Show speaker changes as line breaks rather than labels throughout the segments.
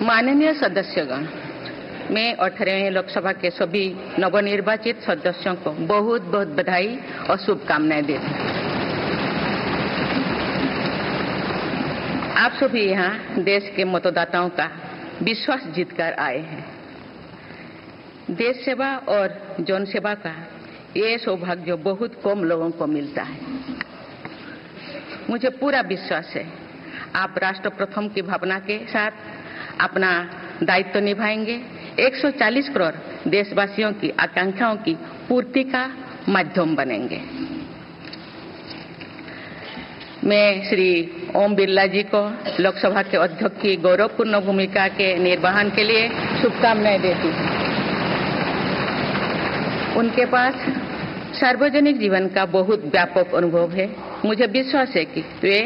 माननीय सदस्यगण, मैं 18वीं लोकसभा के सभी नवनिर्वाचित सदस्यों को बहुत बहुत बधाई और शुभकामनाएं देती हूँ। आप सभी यहाँ देश के मतदाताओं का विश्वास जीतकर आए हैं। देश सेवा और जन सेवा का ये सौभाग्य बहुत कम लोगों को मिलता है। मुझे पूरा विश्वास है आप राष्ट्र प्रथम की भावना के साथ अपना दायित्व निभाएंगे, 140 करोड़ देशवासियों की आकांक्षाओं की पूर्ति का माध्यम बनेंगे। मैं श्री ओम बिरला जी को लोकसभा के अध्यक्ष की गौरवपूर्ण भूमिका के निर्वहन के लिए शुभकामनाएं देती हूँ। उनके पास सार्वजनिक जीवन का बहुत व्यापक अनुभव है। मुझे विश्वास है कि वे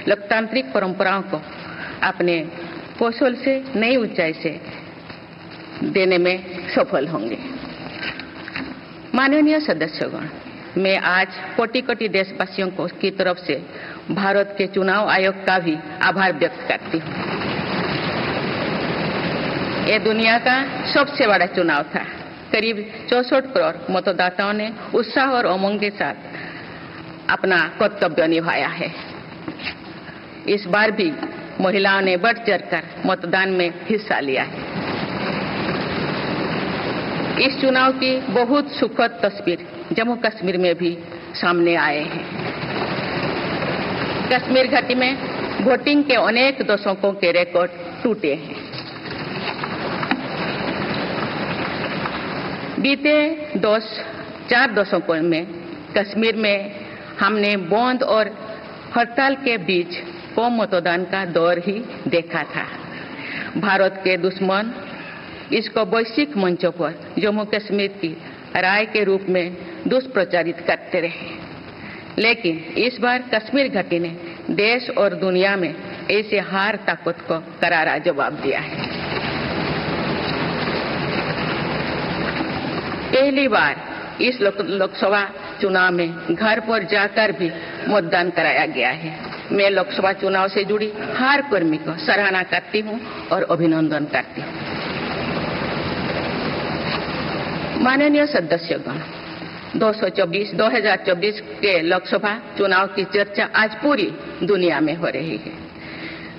लोकतांत्रिक परंपराओं को अपने कौशल से नई ऊंचाई से देने में सफल होंगे। माननीय सदस्यगण, मैं आज कोटि-कोटि देशवासियों को की तरफ से भारत के चुनाव आयोग का भी आभार व्यक्त करती हूँ। ये दुनिया का सबसे बड़ा चुनाव था। करीब 64 करोड़ मतदाताओं ने उत्साह और उमंग के साथ अपना कर्तव्य निभाया है। इस बार भी महिलाओं ने बढ़ चढ़कर मतदान में हिस्सा लिया है। इस चुनाव की बहुत सुखद तस्वीर जम्मू कश्मीर में भी सामने आए हैं। कश्मीर घाटी में वोटिंग के अनेक दशकों के रिकॉर्ड टूटे हैं। बीते 4 दशकों में कश्मीर में हमने बंद और हड़ताल के बीच कम मतदान का दौर ही देखा था। भारत के दुश्मन इसको वैश्विक मंचों पर जम्मू कश्मीर की राय के रूप में दुष्प्रचारित करते रहे, लेकिन इस बार कश्मीर घाटी ने देश और दुनिया में ऐसे हार ताकत को करारा जवाब दिया है। पहली बार इस लोकसभा चुनाव में घर पर जाकर भी मतदान कराया गया है। मैं लोकसभा चुनाव से जुड़ी हर कर्मी को सराहना करती हूं और अभिनंदन करती हूं। माननीय सदस्यगण, 2024 के लोकसभा चुनाव की चर्चा आज पूरी दुनिया में हो रही है।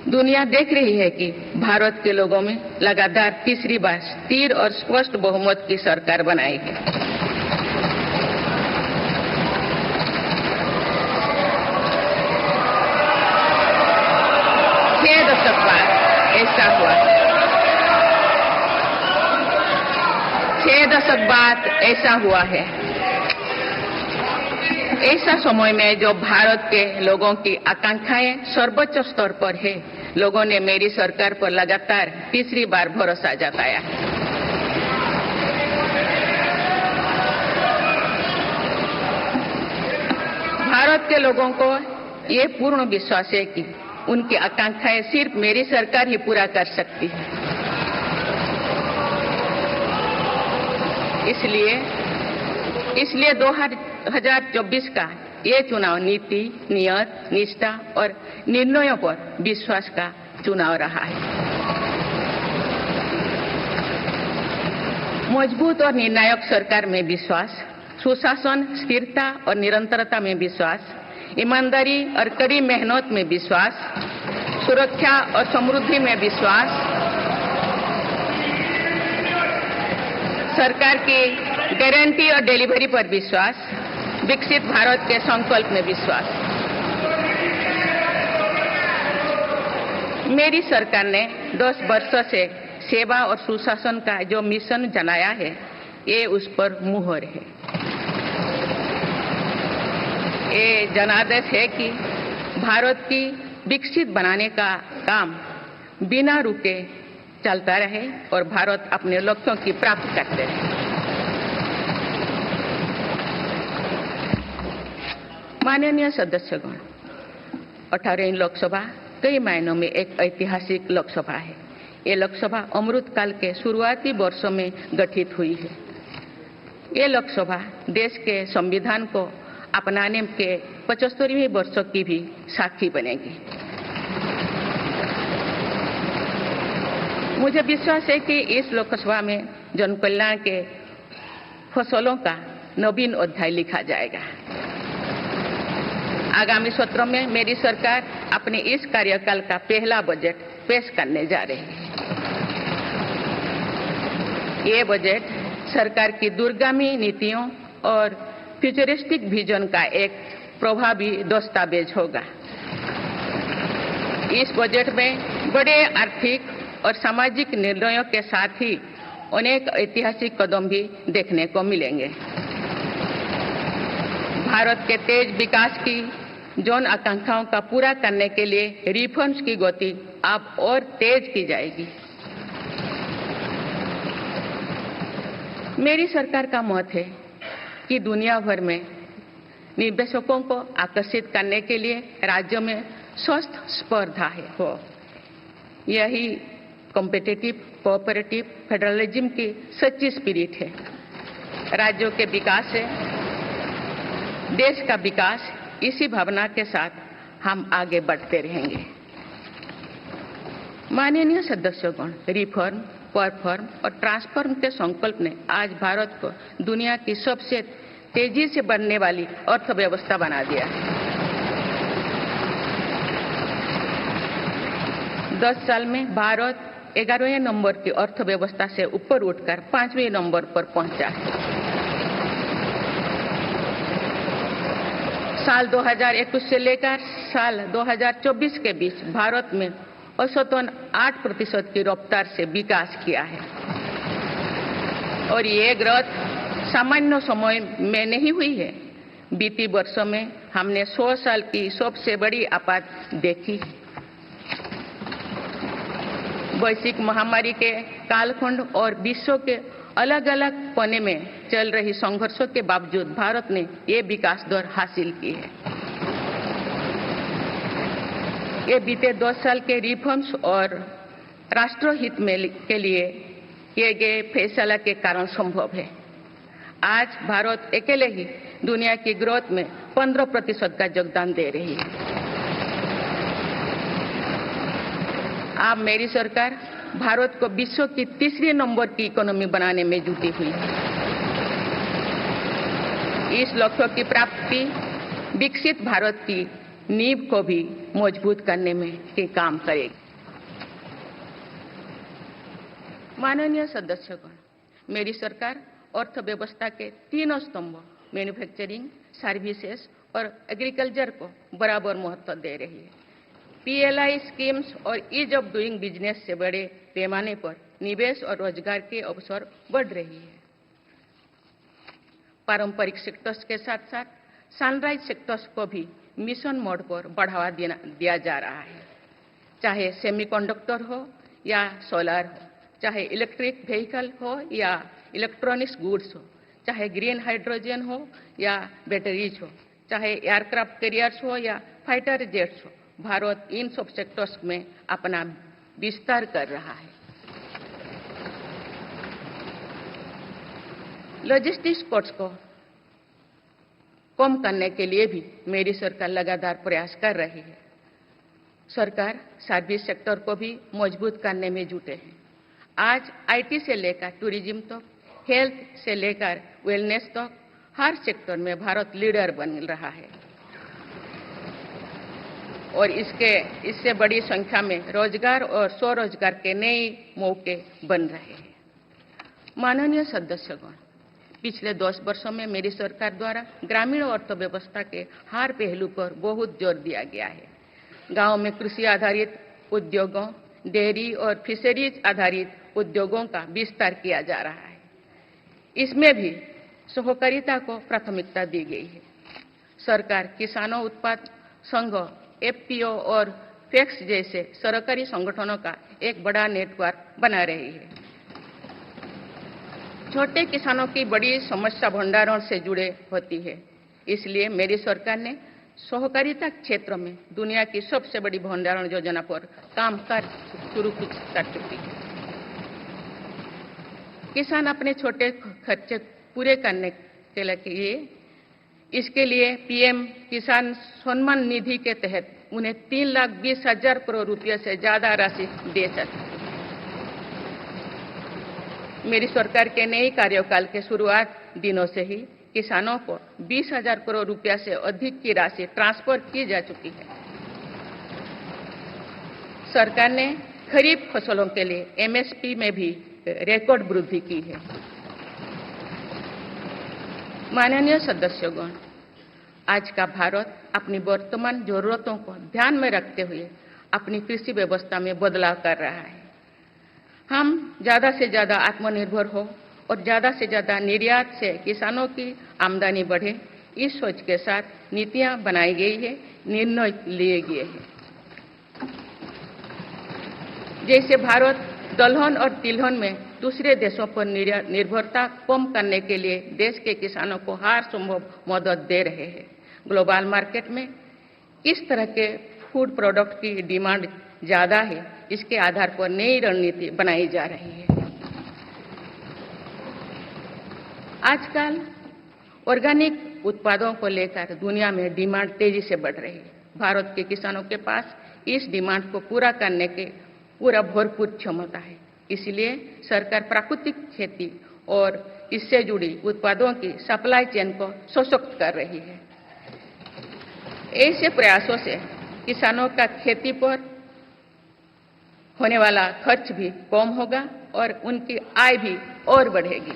दुनिया देख रही है कि भारत के लोगों में लगातार तीसरी बार स्थिर और स्पष्ट बहुमत की सरकार बनाई है। छह दशक बाद ऐसा हुआ है। ऐसा समय में जो भारत के लोगों की आकांक्षाएं सर्वोच्च स्तर पर है, लोगों ने मेरी सरकार पर लगातार तीसरी बार भरोसा जताया है। भारत के लोगों को ये पूर्ण विश्वास है कि उनकी आकांक्षाएं सिर्फ मेरी सरकार ही पूरा कर सकती है। इसलिए 2024 का ये चुनाव नीति, नियत, निष्ठा और निर्णयों पर विश्वास का चुनाव रहा है। मजबूत और निर्णायक सरकार में विश्वास, सुशासन, स्थिरता और निरंतरता में विश्वास, ईमानदारी और कड़ी मेहनत में विश्वास, सुरक्षा और समृद्धि में विश्वास, सरकार की गारंटी और डिलीवरी पर विश्वास, विकसित भारत के संकल्प में विश्वास। मेरी सरकार ने 10 वर्षों से सेवा और सुशासन का जो मिशन चलाया है, ये उस पर मुहर है। ये जनादेश है कि भारत की विकसित बनाने का काम बिना रुके चलता रहे और भारत अपने लक्ष्यों की प्राप्ति करते रहे। माननीय सदस्यगण, 18वीं लोकसभा कई मायनों में एक ऐतिहासिक लोकसभा है। ये लोकसभा अमृतकाल के शुरुआती वर्षों में गठित हुई है। ये लोकसभा देश के संविधान को अपनाने के 75वें वर्षों की भी साक्षी बनेगी। मुझे विश्वास है कि इस लोकसभा में जन कल्याण के फसलों का नवीन अध्याय लिखा जाएगा। आगामी सत्रों में मेरी सरकार अपने इस कार्यकाल का पहला बजट पेश करने जा रही है। ये बजट सरकार की दूरगामी नीतियों और फ्यूचरिस्टिक विजन का एक प्रभावी दस्तावेज होगा। इस बजट में बड़े आर्थिक और सामाजिक निर्णयों के साथ ही अनेक ऐतिहासिक कदम भी देखने को मिलेंगे। भारत के तेज विकास की जन आकांक्षाओं का पूरा करने के लिए रिफॉर्म्स की गति अब और तेज की जाएगी। मेरी सरकार का मत है कि दुनिया भर में निवेशकों को आकर्षित करने के लिए राज्यों में स्वस्थ स्पर्धा हो। यही कॉम्पिटिटिव कोऑपरेटिव फेडरलिज्म की सच्ची स्पिरिट है। राज्यों के विकास से देश का विकास, इसी भावना के साथ हम आगे बढ़ते रहेंगे। माननीय सदस्यगण, रिफॉर्म, परफॉर्म और ट्रांसफॉर्म के संकल्प ने आज भारत को दुनिया की सबसे तेजी से बढ़ने वाली अर्थव्यवस्था बना दिया है। 10 साल में भारत 11वें नंबर की अर्थव्यवस्था से ऊपर उठकर 5वें नंबर पर पहुंचा है। साल 2021 से लेकर साल 2024 के बीच भारत में औसतन 8% की रफ्तार से विकास किया है और ये ग्रोथ सामान्य समय में नहीं हुई है। बीती वर्षों में हमने 100 साल की सबसे बड़ी आपात देखी। वैश्विक महामारी के कालखंड और विश्व के अलग अलग कोने में चल रही संघर्षों के बावजूद भारत ने ये विकास दर हासिल की है। ये बीते 10 साल के रिफॉर्म्स और राष्ट्रहित में के लिए किए गए फैसला के कारण संभव है। आज भारत अकेले ही दुनिया की ग्रोथ में 15% का योगदान दे रही है। अब मेरी सरकार भारत को विश्व की तीसरे नंबर की इकोनॉमी बनाने में जुटी हुई है। इस लक्ष्य की प्राप्ति विकसित भारत की नींव को भी मजबूत करने में काम करेगी। माननीय सदस्यगण, मेरी सरकार अर्थव्यवस्था के तीनों स्तंभों मैन्युफैक्चरिंग, सर्विसेज और एग्रीकल्चर को बराबर महत्व दे रही है। पीएलआई स्कीम्स और ईज ऑफ डूइंग बिजनेस से बड़े पैमाने पर निवेश और रोजगार के अवसर बढ़ रही है। पारंपरिक सेक्टर्स के साथ साथ सनराइज सेक्टर्स को भी मिशन मोड पर बढ़ावा दिया जा रहा है। चाहे सेमीकंडक्टर हो या सोलर हो, चाहे इलेक्ट्रिक व्हीकल हो या इलेक्ट्रॉनिक्स गुड्स हो, चाहे ग्रीन हाइड्रोजन हो या बैटरीज हो, चाहे एयरक्राफ्ट कैरियर्स हो या फाइटर जेट्स हो, भारत इन सब सेक्टर्स में अपना विस्तार कर रहा है। लॉजिस्टिक्स कॉस्ट को कम करने के लिए भी मेरी सरकार लगातार प्रयास कर रही है। सरकार सर्विस सेक्टर को भी मजबूत करने में जुटे हैं। आज आईटी से लेकर टूरिज्म तक, हेल्थ से लेकर वेलनेस तक हर सेक्टर में भारत लीडर बन रहा है और इससे बड़ी संख्या में रोजगार और स्वरोजगार के नए मौके बन रहे हैं। माननीय सदस्यगण, पिछले 10 वर्षों में मेरी सरकार द्वारा ग्रामीण अर्थव्यवस्था के हर पहलू पर बहुत जोर दिया गया है। गांव में कृषि आधारित उद्योगों, डेयरी और फिशरीज आधारित उद्योगों का विस्तार किया जा रहा है। इसमें भी सहकारिता को प्राथमिकता दी गई है। सरकार किसानों उत्पाद संघ, एफपीओ और फैक्स जैसे सरकारी संगठनों का एक बड़ा नेटवर्क बना रही है। छोटे किसानों की बड़ी समस्या भंडारण से जुड़े होती है, इसलिए मेरी सरकार ने सहकारिता क्षेत्र में दुनिया की सबसे बड़ी भंडारण योजना पर काम शुरू कर चुकी है। किसान अपने छोटे खर्चे पूरे करने के लिए इसके लिए पीएम किसान सम्मान निधि के तहत उन्हें 3,20,000 करोड़ रुपये से ज्यादा राशि दे सकते हैं। मेरी सरकार के नई कार्यकाल के शुरुआत दिनों से ही किसानों को 20,000 करोड़ रुपया से अधिक की राशि ट्रांसफर की जा चुकी है। सरकार ने खरीफ फसलों के लिए एमएसपी में भी रिकॉर्ड वृद्धि की है। माननीय सदस्यगण, आज का भारत अपनी वर्तमान जरूरतों को ध्यान में रखते हुए अपनी कृषि व्यवस्था में बदलाव कर रहा है। हम ज्यादा से ज्यादा आत्मनिर्भर हो और ज्यादा से ज्यादा निर्यात से किसानों की आमदनी बढ़े, इस सोच के साथ नीतियां बनाई गई है, निर्णय लिए गए हैं। जैसे भारत दलहन और तिलहन में दूसरे देशों पर निर्भरता कम करने के लिए देश के किसानों को हर संभव मदद दे रहे हैं। ग्लोबल मार्केट में इस तरह के फूड प्रोडक्ट की डिमांड ज्यादा है, इसके आधार पर नई रणनीति बनाई जा रही है। आजकल ऑर्गेनिक उत्पादों को लेकर दुनिया में डिमांड तेजी से बढ़ रही है। भारत के किसानों के पास इस डिमांड को पूरा करने के पूरा भरपूर क्षमता है। इसलिए सरकार प्राकृतिक खेती और इससे जुड़ी उत्पादों की सप्लाई चेन को सशक्त कर रही है। ऐसे प्रयासों से किसानों का खेती पर होने वाला खर्च भी कम होगा और उनकी आय भी और बढ़ेगी।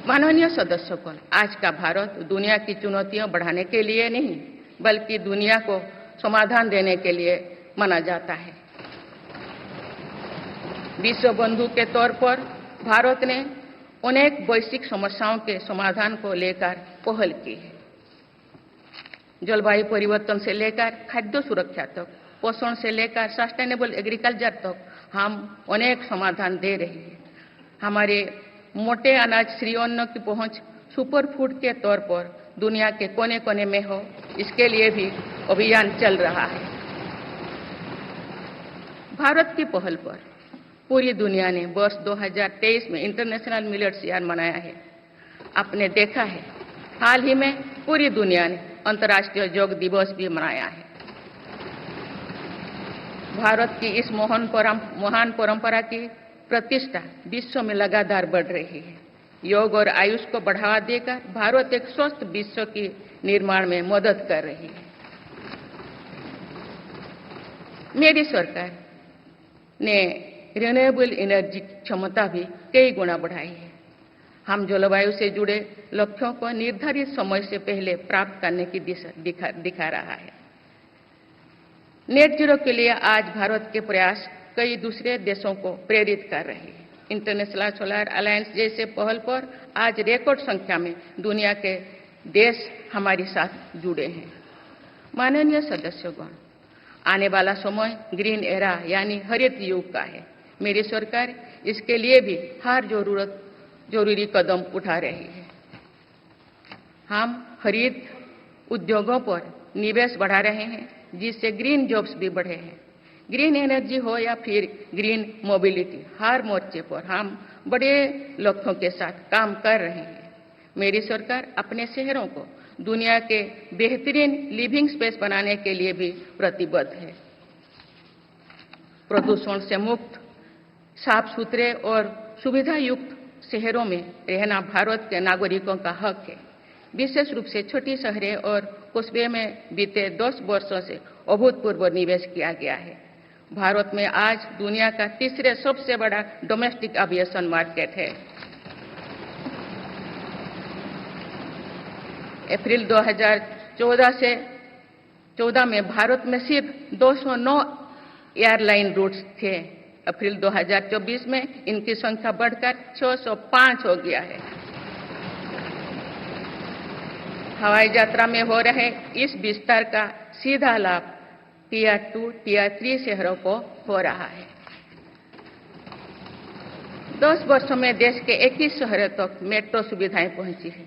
माननीय सदस्यगण, आज का भारत दुनिया की चुनौतियां बढ़ाने के लिए नहीं बल्कि दुनिया को समाधान देने के लिए माना जाता है। विश्व बंधु के तौर पर भारत ने अनेक वैश्विक समस्याओं के समाधान को लेकर पहल की है। जलवायु परिवर्तन से लेकर खाद्य सुरक्षा तक, पोषण से लेकर सस्टेनेबल एग्रीकल्चर तक हम अनेक समाधान दे रहे हैं। हमारे मोटे अनाज श्री अन्न की पहुंच सुपर फूड के तौर पर दुनिया के कोने कोने में हो, इसके लिए भी अभियान चल रहा है। भारत की पहल पर पूरी दुनिया ने वर्ष 2023 में इंटरनेशनल मिलेट्स ईयर मनाया है। आपने देखा है, हाल ही में पूरी दुनिया ने अंतर्राष्ट्रीय योग दिवस भी मनाया है। भारत की इस महान परंपरा की प्रतिष्ठा विश्व में लगातार बढ़ रही है। योग और आयुष को बढ़ावा देकर भारत एक स्वस्थ विश्व के निर्माण में मदद कर रही है। मेरी सरकार ने रिन्यूएबल एनर्जी क्षमता भी कई गुना बढ़ाई है। हम जलवायु से जुड़े लक्ष्यों को निर्धारित समय से पहले प्राप्त करने की दिशा दिखा रहा है। नेट जीरो के लिए आज भारत के प्रयास कई दूसरे देशों को प्रेरित कर रहे हैं। इंटरनेशनल सोलर अलायंस जैसे पहल पर आज रिकॉर्ड संख्या में दुनिया के देश हमारे साथ जुड़े हैं। माननीय सदस्यगण, आने वाला समय ग्रीन एरा यानी हरित युग का है। मेरी सरकार इसके लिए भी हर जरूरी कदम उठा रही है। हम हरित उद्योगों पर निवेश बढ़ा रहे हैं, जिससे ग्रीन जॉब्स भी बढ़े हैं। ग्रीन एनर्जी हो या फिर ग्रीन मोबिलिटी, हर मोर्चे पर हम बड़े लक्ष्यों के साथ काम कर रहे हैं। मेरी सरकार अपने शहरों को दुनिया के बेहतरीन लिविंग स्पेस बनाने के लिए भी प्रतिबद्ध है। प्रदूषण से मुक्त, साफ सुथरे और सुविधा युक्त शहरों में रहना भारत के नागरिकों का हक है। विशेष रूप से छोटी शहरें और कस्बे में बीते 10 वर्षों से अभूतपूर्व निवेश किया गया है। भारत में आज दुनिया का तीसरे सबसे बड़ा डोमेस्टिक एविएशन मार्केट है। अप्रैल 2014 में भारत में सिर्फ 209 एयरलाइन रूट्स थे। अप्रैल 2024 में इनकी संख्या बढ़कर 605 हो गया है। हवाई यात्रा में हो रहे इस विस्तार का सीधा लाभ टियर 2, टियर 3 शहरों को हो रहा है। 10 वर्षों में देश के 21 शहरों तक मेट्रो सुविधाएं पहुंची है।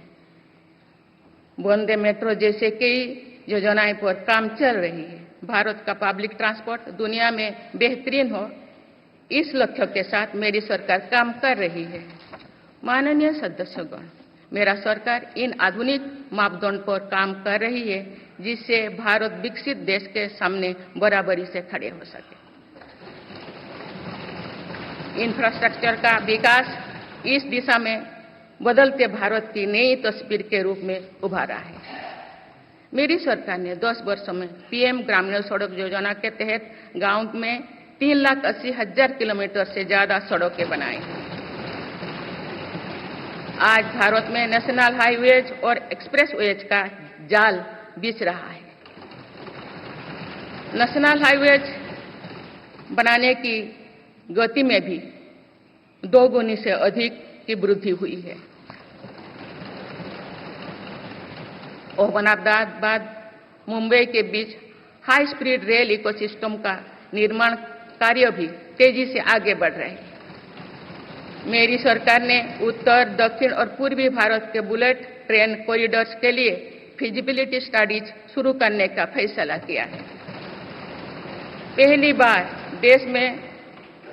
वंदे मेट्रो जैसे कई योजनाएं पर काम चल रही है। भारत का पब्लिक ट्रांसपोर्ट दुनिया में बेहतरीन हो, इस लक्ष्य के साथ मेरी सरकार काम कर रही है। माननीय सदस्यगण, मेरा सरकार इन आधुनिक मापदंड पर काम कर रही है, जिससे भारत विकसित देश के सामने बराबरी से खड़े हो सके। इंफ्रास्ट्रक्चर का विकास इस दिशा में बदलते भारत की नई तस्वीर के रूप में उभारा है। मेरी सरकार ने 10 वर्षों में पीएम ग्रामीण सड़क योजना के तहत गांव में 3,80,000 किलोमीटर से ज्यादा सड़कें बनाई हैं। आज भारत में नेशनल हाईवेज और एक्सप्रेसवेज का जाल बिछ रहा है। नेशनल हाईवेज बनाने की गति में भी 2 गुनी से अधिक की वृद्धि हुई है। अहमदाबाद मुंबई के बीच हाई स्पीड रेल इकोसिस्टम का निर्माण कार्य भी तेजी से आगे बढ़ रहे हैं। मेरी सरकार ने उत्तर, दक्षिण और पूर्वी भारत के बुलेट ट्रेन कॉरिडोर्स के लिए फिजिबिलिटी स्टडीज शुरू करने का फैसला किया है। पहली बार देश में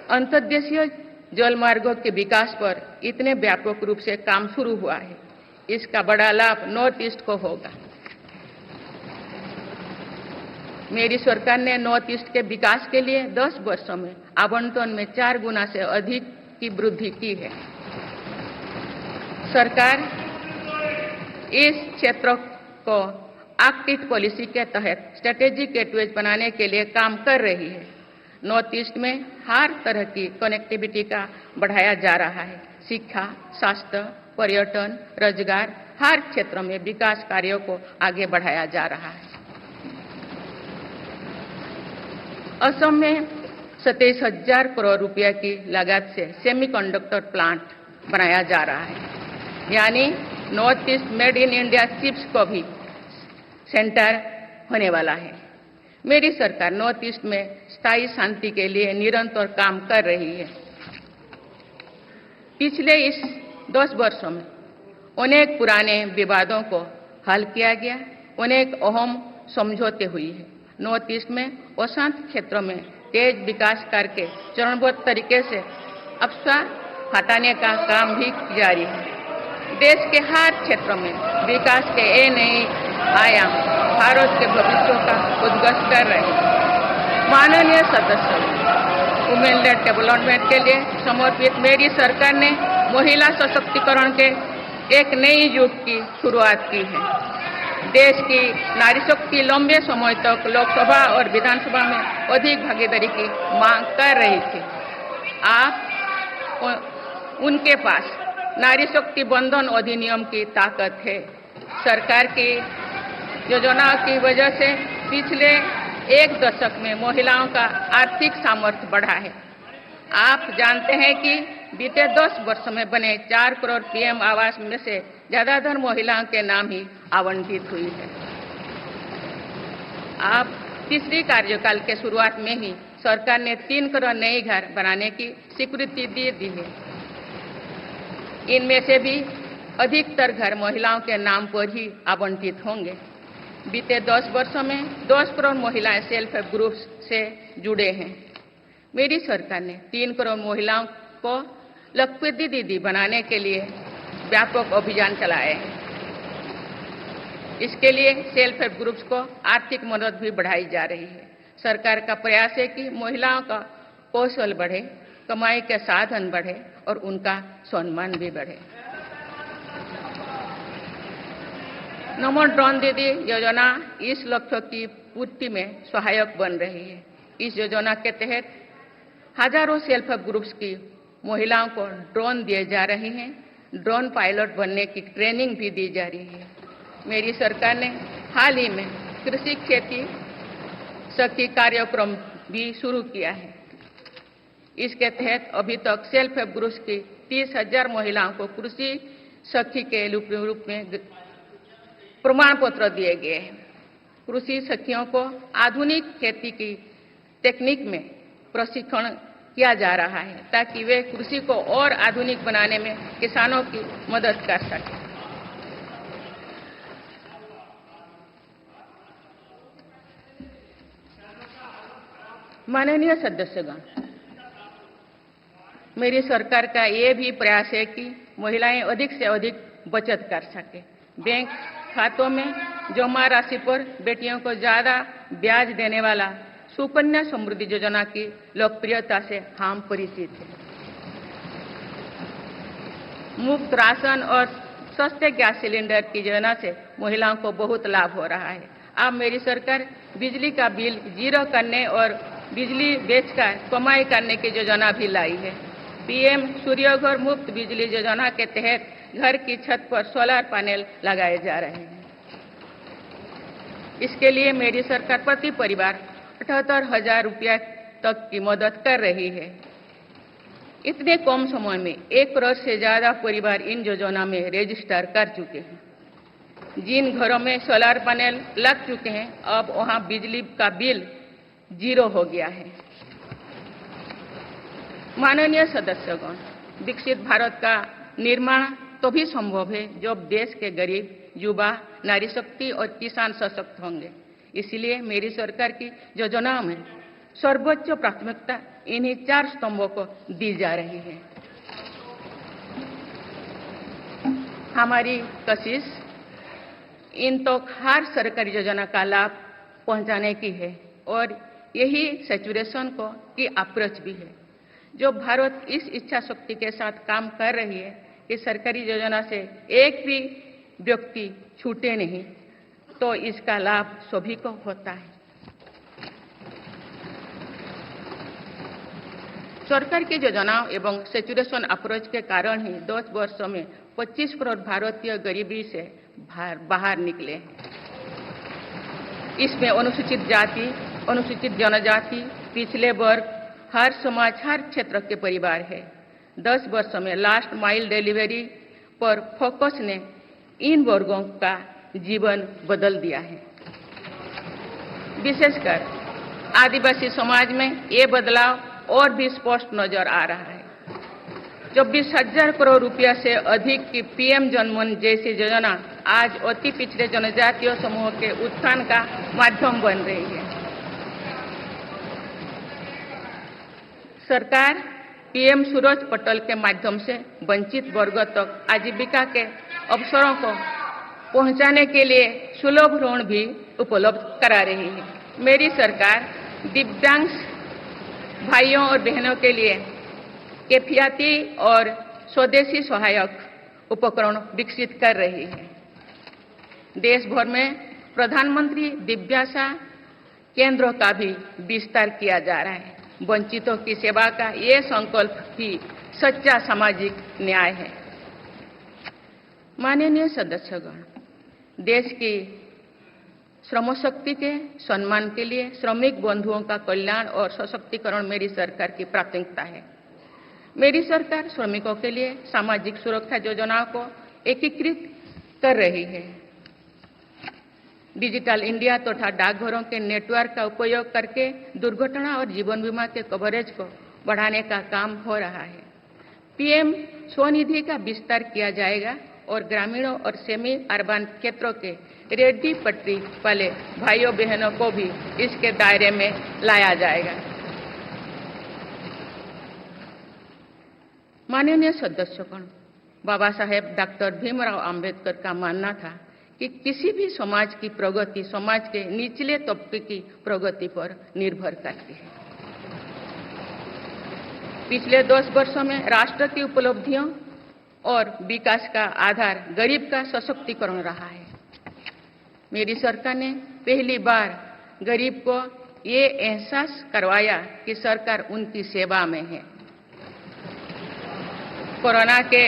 अंतर्देशीय जल मार्गों के विकास पर इतने व्यापक रूप से काम शुरू हुआ है। इसका बड़ा लाभ नॉर्थ ईस्ट को होगा। मेरी सरकार ने नॉर्थ ईस्ट के विकास के लिए 10 वर्षों में आवंटन में 4 गुना से अधिक की वृद्धि की है। सरकार इस क्षेत्र को आर्कटिक पॉलिसी के तहत स्ट्रेटेजिक गेटवेज बनाने के लिए काम कर रही है। नॉर्थ ईस्ट में हर तरह की कनेक्टिविटी का बढ़ाया जा रहा है। शिक्षा, स्वास्थ्य, पर्यटन, रोजगार, हर क्षेत्र में विकास कार्यों को आगे बढ़ाया जा रहा है। असम में 27,000 करोड़ रुपए की लागत से सेमीकंडक्टर प्लांट बनाया जा रहा है। यानी north east made in India chips को भी सेंटर होने वाला है। मेरी सरकार नॉर्थ ईस्ट में स्थायी शांति के लिए निरंतर काम कर रही है। पिछले इस 10 वर्षों में अनेक पुराने विवादों को हल किया गया, अनेक अहम समझौते हुई है। नॉर्थ ईस्ट में अशांत क्षेत्रों में तेज विकास करके चरणबद्ध तरीके से अवसाद हटाने का काम भी जारी है। देश के हर क्षेत्र में विकास के ये नए आयाम भारत के भविष्य का उद्घोष कर रहे हैं। माननीय सदस्य, वुमेन लेड डेवलपमेंट के लिए समर्पित मेरी सरकार ने महिला सशक्तिकरण के एक नई युग की शुरुआत की है। देश की नारी शक्ति लंबे समय तक लोकसभा और विधानसभा में अधिक भागीदारी की मांग कर रही थी। आप उनके पास नारी शक्ति बंधन अधिनियम की ताकत है। सरकार की योजनाओं की वजह से पिछले 1 दशक में महिलाओं का आर्थिक सामर्थ्य बढ़ा है। आप जानते हैं कि बीते 10 वर्षों में बने 4 करोड़ पीएम आवास में से ज्यादातर महिलाओं के नाम ही आवंटित हुई है। आप तीसरी कार्यकाल के शुरुआत में ही सरकार ने 3 करोड़ नए घर बनाने की स्वीकृति दे दी है। इनमें से भी अधिकतर घर महिलाओं के नाम पर ही आवंटित होंगे। बीते 10 वर्षों में 10 करोड़ महिलाएं सेल्फ हेल्प ग्रुप से जुड़े हैं। मेरी सरकार ने 3 करोड़ महिलाओं को लखपति दीदी बनाने के लिए व्यापक अभियान चलाए हैं। इसके लिए सेल्फ हेल्प ग्रुप्स को आर्थिक मदद भी बढ़ाई जा रही है। सरकार का प्रयास है कि महिलाओं का कौशल बढ़े, कमाई के साधन बढ़े और उनका सम्मान भी बढ़े। नमो ड्रोन दीदी योजना इस लक्ष्य की पूर्ति में सहायक बन रही है। इस योजना के तहत हजारों सेल्फ हेल्प ग्रुप्स की महिलाओं को ड्रोन दिए जा रहे हैं। ड्रोन पायलट बनने की ट्रेनिंग भी दी जा रही है। मेरी सरकार ने हाल ही में कृषि खेती सखी कार्यक्रम भी शुरू किया है। इसके तहत अभी तक सेल्फ हेल्प ग्रुप्स की 30,000 महिलाओं को कृषि सखी के रूप में प्रमाण पत्र दिए गए हैं। कृषि सखियों को आधुनिक खेती की तकनीक में प्रशिक्षण किया जा रहा है ताकि वे कृषि को और आधुनिक बनाने में किसानों की मदद कर सकें। माननीय सदस्यगण, मेरी सरकार का ये भी प्रयास है कि महिलाएं अधिक से अधिक बचत कर सके। बैंक खातों में जमा राशि पर बेटियों को ज्यादा ब्याज देने वाला सुकन्या समृद्धि योजना की लोकप्रियता से हम परिचित हैं। मुफ्त राशन और सस्ते गैस सिलेंडर की योजना से महिलाओं को बहुत लाभ हो रहा है। अब मेरी सरकार बिजली का बिल जीरो करने और बिजली बेचकर कमाई करने की योजना भी लाई है। पीएम सूर्यघर मुफ्त बिजली योजना के तहत घर की छत पर सोलर पैनल लगाए जा रहे हैं। इसके लिए मेरी सरकार प्रति परिवार 78,000 रुपया तक की मदद कर रही है। इतने कम समय में 1 करोड़ से ज्यादा परिवार इन योजना में रजिस्टर कर चुके हैं। जिन घरों में सोलर पैनल लग चुके हैं, अब वहां बिजली का बिल जीरो हो गया है। माननीय सदस्यगण, विकसित भारत का निर्माण तभी संभव है जब देश के गरीब, युवा, नारी शक्ति और किसान सशक्त होंगे। इसलिए मेरी सरकार की योजनाओं में सर्वोच्च प्राथमिकता इन्हीं 4 स्तंभों को दी जा रही है। हमारी कोशिश इन तो हर सरकारी योजना का लाभ पहुंचाने की है और यही सैचुरेशन को की अप्रोच भी है। जो भारत इस इच्छा शक्ति के साथ काम कर रही है कि सरकारी योजना से एक भी व्यक्ति छूटे नहीं, तो इसका लाभ सभी को होता है। सरकार की योजनाओं एवं सैचुरेशन अप्रोच के कारण ही 10 वर्षों में 25 करोड़ भारतीय गरीबी से बाहर निकले हैं। इसमें अनुसूचित जाति, अनुसूचित जनजाति, पिछले वर्ग, हर समाज, हर क्षेत्र के परिवार है। 10 वर्षों में लास्ट माइल डिलीवरी पर फोकस ने इन वर्गों का जीवन बदल दिया है। विशेषकर आदिवासी समाज में ये बदलाव और भी स्पष्ट नजर आ रहा है। 24,000 करोड़ रुपया से अधिक की पीएम जनमन जैसी योजना आज अति पिछड़े जनजातीय समूह के उत्थान का माध्यम बन रही है। सरकार पीएम सूरज पटल के माध्यम से वंचित वर्गों तक आजीविका के अवसरों को पहुंचाने के लिए सुलभ ऋण भी उपलब्ध करा रही है। मेरी सरकार दिव्यांग भाइयों और बहनों के लिए किफायती और स्वदेशी सहायक उपकरण विकसित कर रही है। देश भर में प्रधानमंत्री दिव्याशा केंद्रों का भी विस्तार किया जा रहा है। वंचितों की सेवा का ये संकल्प ही सच्चा सामाजिक न्याय है। माननीय सदस्यगण, देश की श्रम शक्ति के सम्मान के लिए श्रमिक बंधुओं का कल्याण और सशक्तिकरण मेरी सरकार की प्राथमिकता है। मेरी सरकार श्रमिकों के लिए सामाजिक सुरक्षा योजनाओं को एकीकृत कर रही है। डिजिटल इंडिया तथा डाकघरों के नेटवर्क का उपयोग करके दुर्घटना और जीवन बीमा के कवरेज को बढ़ाने का काम हो रहा है। पीएम स्वनिधि का विस्तार किया जाएगा और ग्रामीणों और सेमी अर्बन क्षेत्रों के रेहड़ी पटरी वाले भाइयों बहनों को भी इसके दायरे में लाया जाएगा। माननीय सदस्यगण, बाबा साहेब डॉक्टर भीमराव अंबेडकर का मानना था कि किसी भी समाज की प्रगति समाज के निचले तबके की प्रगति पर निर्भर करती है। पिछले 10 वर्षों में राष्ट्र की उपलब्धियों और विकास का आधार गरीब का सशक्तिकरण रहा है। मेरी सरकार ने पहली बार गरीब को ये एहसास करवाया कि सरकार उनकी सेवा में है। कोरोना के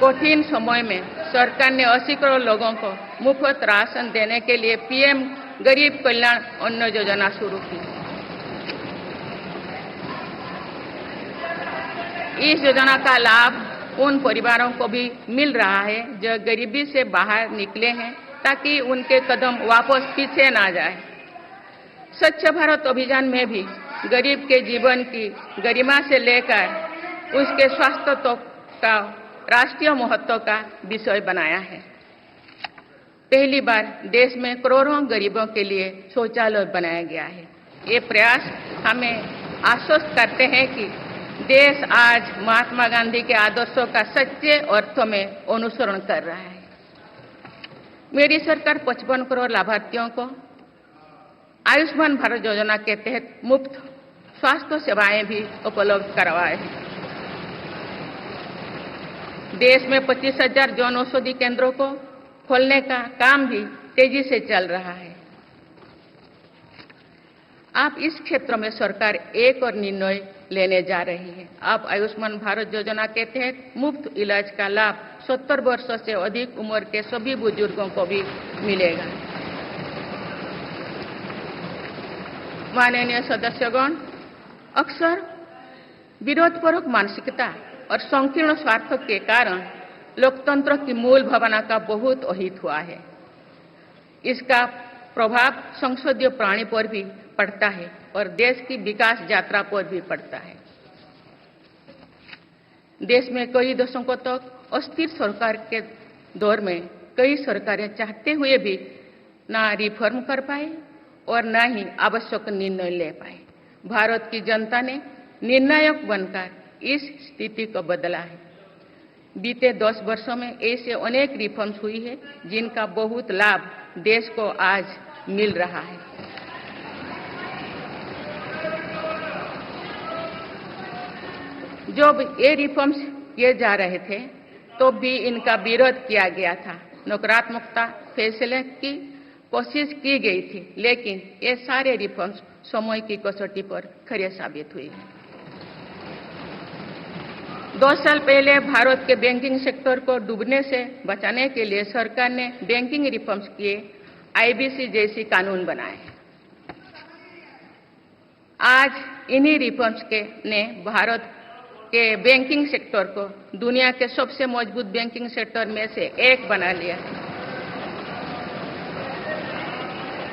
कठिन समय में सरकार ने 80 करोड़ लोगों को मुफ्त राशन देने के लिए पीएम गरीब कल्याण अन्न योजना शुरू की। इस योजना का लाभ उन परिवारों को भी मिल रहा है जो गरीबी से बाहर निकले हैं, ताकि उनके कदम वापस पीछे ना जाए। स्वच्छ भारत अभियान में भी गरीब के जीवन की गरिमा से लेकर उसके स्वास्थ्य तक का राष्ट्रीय महत्व का विषय बनाया है। पहली बार देश में करोड़ों गरीबों के लिए शौचालय बनाया गया है। ये प्रयास हमें आश्वस्त करते हैं कि देश आज महात्मा गांधी के आदर्शों का सच्चे अर्थों में अनुसरण कर रहा है। मेरी सरकार 55 करोड़ लाभार्थियों को आयुष्मान भारत योजना के तहत मुफ्त स्वास्थ्य सेवाएं भी उपलब्ध करवाए हैं। देश में 25,000 जन औषधि केंद्रों को खोलने का काम भी तेजी से चल रहा है। आप इस क्षेत्र में सरकार एक और निर्णय लेने जा रही है। अब आयुष्मान भारत योजना के तहत मुफ्त इलाज का लाभ 70 वर्षों से अधिक उम्र के सभी बुजुर्गों को भी मिलेगा। माननीय सदस्यगण, अक्सर विरोधपूर्वक मानसिकता और संकीर्ण स्वार्थ के कारण लोकतंत्र की मूल भावना का बहुत अहित हुआ है। इसका प्रभाव संसदीय प्रणाली पर भी पड़ता है और देश की विकास यात्रा पर भी पड़ता है। देश में कई दशकों तक अस्थिर सरकार के दौर में कई सरकारें चाहते हुए भी ना रिफॉर्म कर पाए और ना ही आवश्यक निर्णय ले पाए। भारत की जनता ने निर्णायक बनकर इस स्थिति को बदला है। बीते 10 वर्षों में ऐसे अनेक रिफॉर्म्स हुई है जिनका बहुत लाभ देश को आज मिल रहा है। जब ये रिफॉर्म्स किए जा रहे थे तो भी इनका विरोध किया गया था। नकारात्मकता फैसले की कोशिश की गई थी, लेकिन ये सारे रिफॉर्म्स समय की कसौटी पर खरे साबित हुए हैं। 2 साल पहले भारत के बैंकिंग सेक्टर को डूबने से बचाने के लिए सरकार ने बैंकिंग रिफॉर्म्स किए, आईबीसी जैसी कानून बनाए। आज इन्हीं रिफॉर्म्स ने भारत के बैंकिंग सेक्टर को दुनिया के सबसे मजबूत बैंकिंग सेक्टर में से एक बना लिया।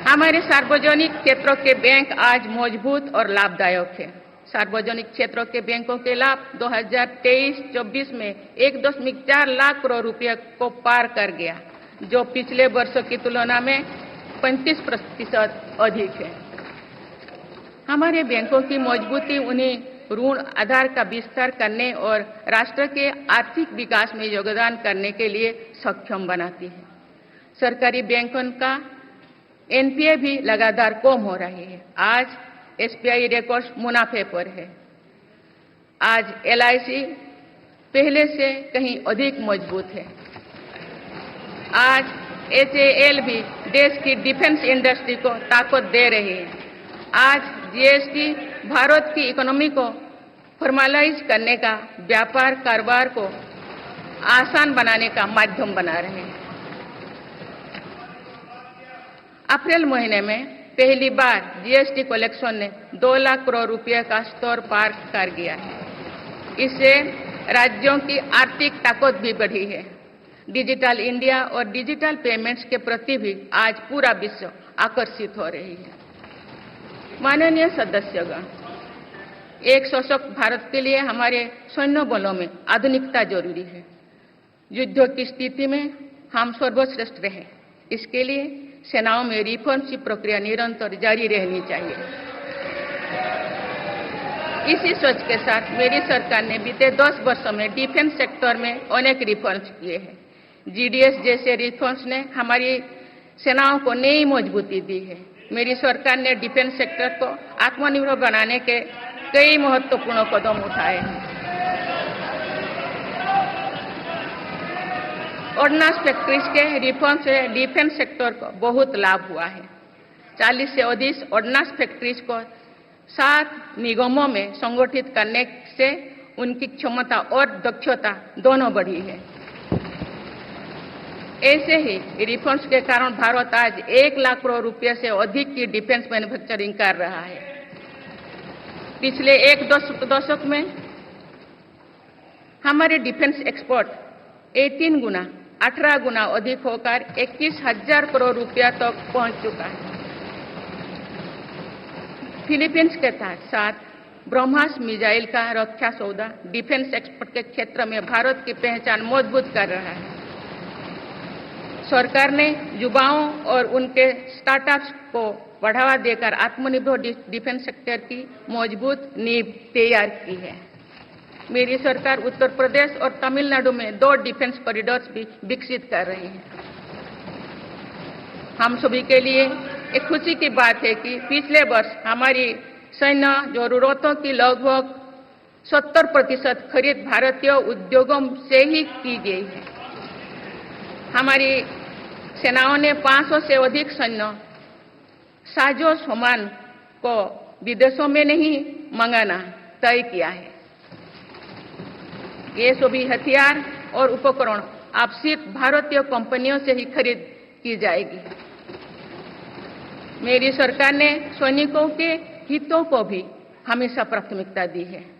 हमारे सार्वजनिक क्षेत्रों के बैंक आज मजबूत और लाभदायक है। सार्वजनिक क्षेत्रों के बैंकों के लाभ 2023-24 में 1.4 लाख करोड़ रुपए को पार कर गया, जो पिछले वर्षों की तुलना में 35% अधिक है। हमारे बैंकों की मजबूती उन्हें ऋण आधार का विस्तार करने और राष्ट्र के आर्थिक विकास में योगदान करने के लिए सक्षम बनाती है। सरकारी बैंकों का एनपीए भी लगातार कम हो रही है। आज एसबीआई रिकॉर्ड मुनाफे पर है। आज एलआईसी पहले से कहीं अधिक मजबूत है। आज एचएएल भी देश की डिफेंस इंडस्ट्री को ताकत दे रही है। आज जीएसटी भारत की इकोनॉमी को फॉर्मलाइज करने का, व्यापार कारोबार को आसान बनाने का माध्यम बना रहे हैं। अप्रैल महीने में पहली बार जीएसटी कलेक्शन ने 2 लाख करोड़ रुपए का स्तर पार कर गया है। इससे राज्यों की आर्थिक ताकत भी बढ़ी है। डिजिटल इंडिया और डिजिटल पेमेंट्स के प्रति भी आज पूरा विश्व आकर्षित हो रही है। माननीय सदस्यगण, एक सशक्त भारत के लिए हमारे सैन्य बलों में आधुनिकता जरूरी है। युद्ध की स्थिति में हम सर्वश्रेष्ठ रहे, इसके लिए सेनाओं में रिफॉर्म्स की प्रक्रिया निरंतर जारी रहनी चाहिए। इसी सोच के साथ मेरी सरकार ने बीते 10 वर्षों में डिफेंस सेक्टर में अनेक रिफॉर्म्स किए हैं। जीडीएस जैसे रिफॉर्म्स ने हमारी सेनाओं को नई मजबूती दी है। मेरी सरकार ने डिफेंस सेक्टर को आत्मनिर्भर बनाने के कई महत्वपूर्ण कदम उठाए हैं। ऑर्डिनेंस फैक्ट्रीज के रिफॉर्म से डिफेंस सेक्टर को बहुत लाभ हुआ है। 40 से अधिक ऑर्डिनेंस फैक्ट्रीज को 7 निगमों में संगठित करने से उनकी क्षमता और दक्षता दोनों बढ़ी है। ऐसे ही रिफॉर्म्स के कारण भारत आज 1 लाख करोड़ रुपए से अधिक की डिफेंस मैन्युफैक्चरिंग कर रहा है। पिछले एक दशक में हमारे डिफेंस एक्सपोर्ट 18 गुना अधिक होकर 21,000 करोड़ रुपया तक पहुंच चुका है। फिलीपींस के साथ ब्रह्मास मिसाइल का रक्षा सौदा डिफेंस एक्सपोर्ट के क्षेत्र में भारत की पहचान मजबूत कर रहा है। सरकार ने युवाओं और उनके स्टार्टअप्स को बढ़ावा देकर आत्मनिर्भर डिफेंस सेक्टर की मजबूत नींव तैयार की है। मेरी सरकार उत्तर प्रदेश और तमिलनाडु में 2 डिफेंस कॉरिडोर्स भी विकसित कर रही है। हम सभी के लिए एक खुशी की बात है कि पिछले वर्ष हमारी सैन्य जरूरतों की लगभग 70% खरीद भारतीय उद्योगों से ही की गई है। हमारी सेनाओं ने 500 से अधिक सैन्य साजो सामान को विदेशों में नहीं मंगाना तय किया है। ये सभी हथियार और उपकरण अब सिर्फ भारतीय कंपनियों से ही खरीद की जाएगी। मेरी सरकार ने सैनिकों के हितों को भी हमेशा प्राथमिकता दी है।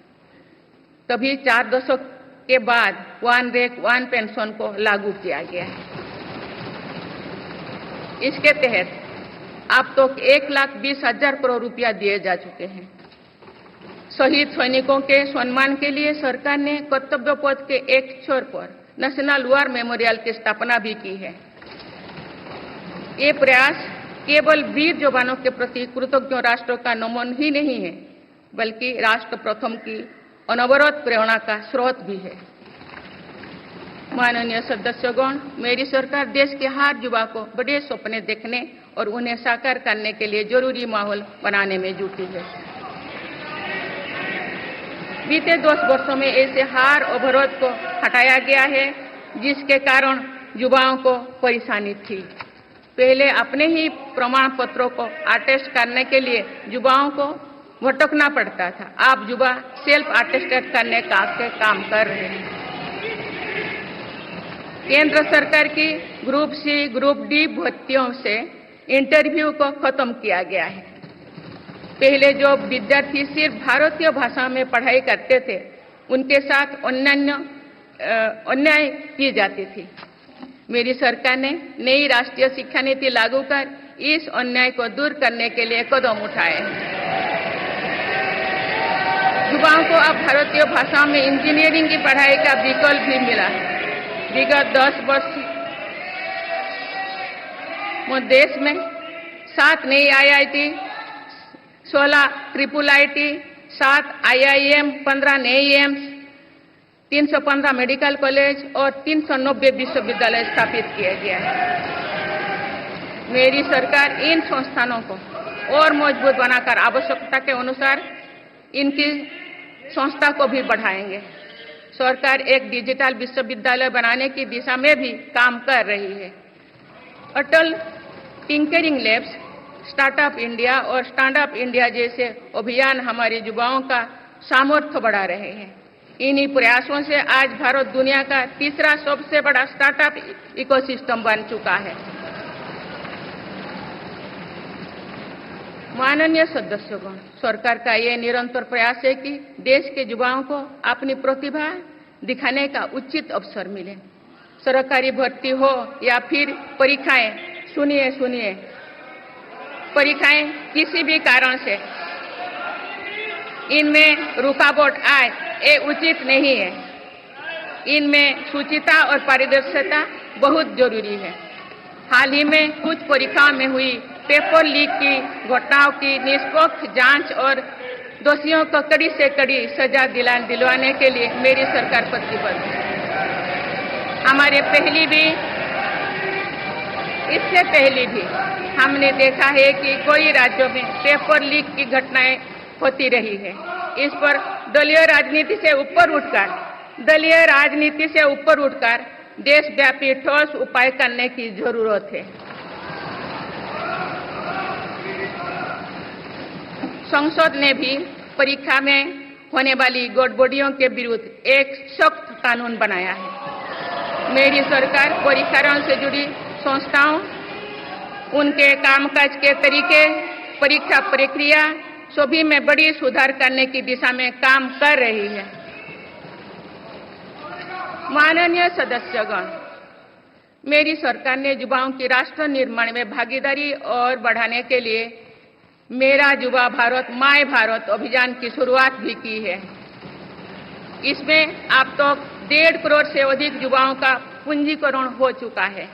तभी 4 दशक के बाद वन रैंक वन पेंशन को लागू किया गया है। इसके तहत अब तक 1,20,000 करोड़ रुपया दिए जा चुके हैं। शहीद सैनिकों के सम्मान के लिए सरकार ने कर्तव्य पथ के एक छोर पर नेशनल वॉर मेमोरियल की स्थापना भी की है। ये प्रयास केवल वीर जवानों के प्रति कृतज्ञ राष्ट्र का नमन ही नहीं है, बल्कि राष्ट्र प्रथम की अनवरत प्रेरणा का स्रोत भी है। माननीय सदस्यगण, मेरी सरकार देश के हर युवा को बड़े सपने देखने और उन्हें साकार करने के लिए जरूरी माहौल बनाने में जुटी है। बीते 10 वर्षों में ऐसे हर अवरोध को हटाया गया है जिसके कारण युवाओं को परेशानी थी। पहले अपने ही प्रमाण पत्रों को अटेस्ट करने के लिए युवाओं को भटकना पड़ता था। अब युवा सेल्फ अटेस्टेड करने का काम कर रहे हैं। केंद्र सरकार की ग्रुप सी, ग्रुप डी भर्तियों से इंटरव्यू को खत्म किया गया है। पहले जो विद्यार्थी सिर्फ भारतीय भाषा में पढ़ाई करते थे, उनके साथ अन्याय की जाती थी। मेरी सरकार ने नई राष्ट्रीय शिक्षा नीति लागू कर इस अन्याय को दूर करने के लिए कदम उठाए हैं। युवाओं को अब भारतीय भाषा में इंजीनियरिंग की पढ़ाई का विकल्प भी मिला है। विगत 10 वर्ष में देश में 7 नई IIT, 16 ट्रिपल IIT, 7 IIM, 15 नए एम्स, 315 मेडिकल कॉलेज और 390 विश्वविद्यालय स्थापित किया गया है। मेरी सरकार इन संस्थानों को और मजबूत बनाकर आवश्यकता के अनुसार इनकी संस्था को भी बढ़ाएंगे। सरकार एक डिजिटल विश्वविद्यालय बनाने की दिशा में भी काम कर रही है। अटल टिंकरिंग लैब्स, स्टार्टअप इंडिया और स्टैंडअप इंडिया जैसे अभियान हमारे युवाओं का सामर्थ्य बढ़ा रहे हैं। इन्हीं प्रयासों से आज भारत दुनिया का तीसरा सबसे बड़ा स्टार्टअप इकोसिस्टम बन चुका है। माननीय सदस्यगण, सरकार का ये निरंतर प्रयास है कि देश के युवाओं को अपनी प्रतिभा दिखाने का उचित अवसर मिले। सरकारी भर्ती हो या फिर परीक्षाएं, सुनिए, परीक्षाएं किसी भी कारण से इनमें रुकावट आए, ये उचित नहीं है। इनमें शुचिता और पारदर्शिता बहुत जरूरी है। हाल ही में कुछ परीक्षाओं में हुई पेपर लीक की घटनाओं की निष्पक्ष जांच और दोषियों को कड़ी से कड़ी सजा दिलवाने के लिए मेरी सरकार प्रतिबद्ध है। इससे पहले भी हमने देखा है कि कई राज्यों में पेपर लीक की घटनाएं होती रही है। इस पर दलीय राजनीति से ऊपर उठकर देशव्यापी ठोस उपाय करने की जरूरत है। संसद ने भी परीक्षा में होने वाली गड़बड़ियों के विरुद्ध एक सख्त कानून बनाया है। मेरी सरकार परीक्षाओं से जुड़ी संस्थाओं, उनके कामकाज के तरीके, परीक्षा प्रक्रिया सभी में बड़ी सुधार करने की दिशा में काम कर रही है। माननीय सदस्यगण, मेरी सरकार ने युवाओं की राष्ट्र निर्माण में भागीदारी और बढ़ाने के लिए मेरा युवा भारत माय भारत अभियान की शुरुआत भी की है। इसमें अब तक 1.5 करोड़ से अधिक युवाओं का पंजीकरण हो चुका है।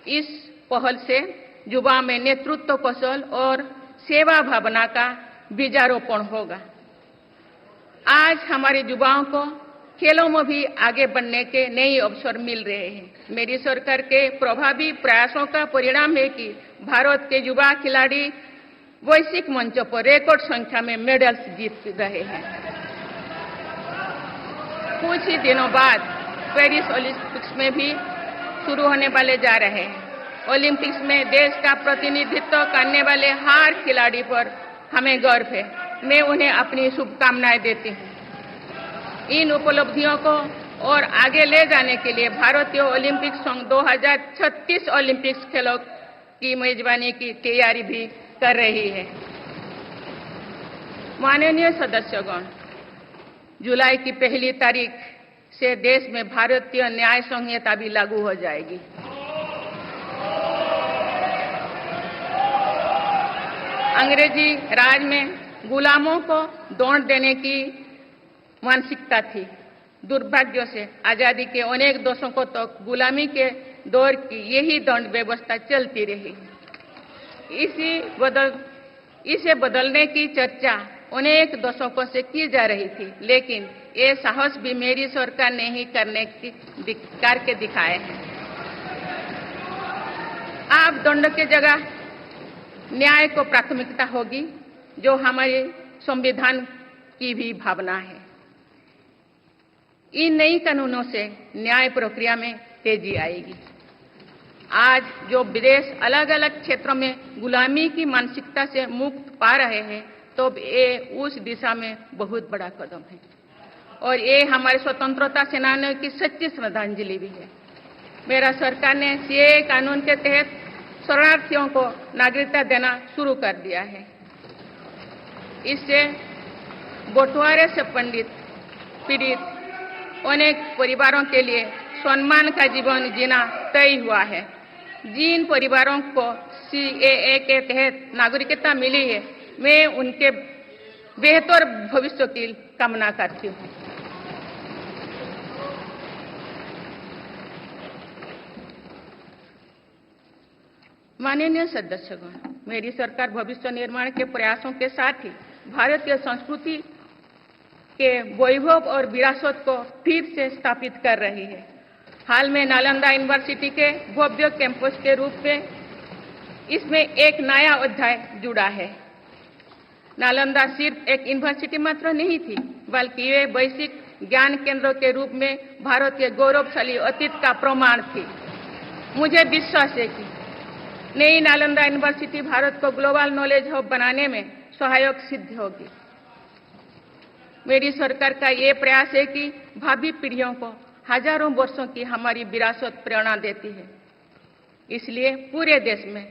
इस पहल से युवा में नेतृत्व कौशल और सेवा भावना का बीजारोपण होगा। आज हमारे युवाओं को खेलों में भी आगे बढ़ने के नए अवसर मिल रहे हैं। मेरी सरकार के प्रभावी प्रयासों का परिणाम है कि भारत के युवा खिलाड़ी वैश्विक मंचों पर रिकॉर्ड संख्या में मेडल्स जीत रहे हैं। कुछ ही दिनों बाद पेरिस ओलंपिक्स में भी शुरू होने वाले जा रहे हैं। ओलंपिक्स में देश का प्रतिनिधित्व करने वाले हर खिलाड़ी पर हमें गर्व है। मैं उन्हें अपनी शुभकामनाएं देती हूं। इन उपलब्धियों को और आगे ले जाने के लिए भारतीय ओलंपिक संघ 2036 ओलंपिक्स खेलों की मेजबानी की तैयारी भी कर रही है। माननीय सदस्यगण, जुलाई की पहली तारीख से देश में भारतीय न्याय संहिता भी लागू हो जाएगी। अंग्रेजी राज में गुलामों को दौड़ देने की मानसिकता थी। दुर्भाग्य से आजादी के अनेक दशकों तक गुलामी के दौर की यही दंड व्यवस्था चलती रही। इसे बदलने की चर्चा अनेक दशकों से की जा रही थी, लेकिन ये साहस भी मेरी सरकार ने ही करके दिखाए हैं। अब दंड के जगह न्याय को प्राथमिकता होगी, जो हमारे संविधान की भी भावना है। इन नई कानूनों से न्याय प्रक्रिया में तेजी आएगी। आज जो विदेश अलग अलग क्षेत्रों में गुलामी की मानसिकता से मुक्त पा रहे हैं, तो ये उस दिशा में बहुत बड़ा कदम है और ये हमारे स्वतंत्रता सेनानियों की सच्ची श्रद्धांजलि भी है। मेरा सरकार ने सीएए कानून के तहत शरणार्थियों को नागरिकता देना शुरू कर दिया है। इससे बंटवारे से पीड़ित अनेक परिवारों के लिए सम्मान का जीवन जीना तय हुआ है। जिन परिवारों को सीएए के तहत नागरिकता मिली है, मैं उनके बेहतर भविष्य की कामना करती हूँ। माननीय सदस्यगण, मेरी सरकार भविष्य निर्माण के प्रयासों के साथ ही भारतीय संस्कृति के वैभव और विरासत को फिर से स्थापित कर रही है। हाल में नालंदा यूनिवर्सिटी के भव्य कैंपस के रूप में इसमें एक नया अध्याय जुड़ा है। नालंदा सिर्फ एक यूनिवर्सिटी मात्र नहीं थी, बल्कि ये वैश्विक ज्ञान केंद्र के रूप में भारतीय गौरवशाली अतीत का प्रमाण थी। मुझे विश्वास है कि नई नालंदा यूनिवर्सिटी भारत को ग्लोबल नॉलेज हब बनाने में सहायक सिद्ध होगी। मेरी सरकार का ये प्रयास है कि भावी पीढ़ियों को हजारों वर्षों की हमारी विरासत प्रेरणा देती है। इसलिए पूरे देश में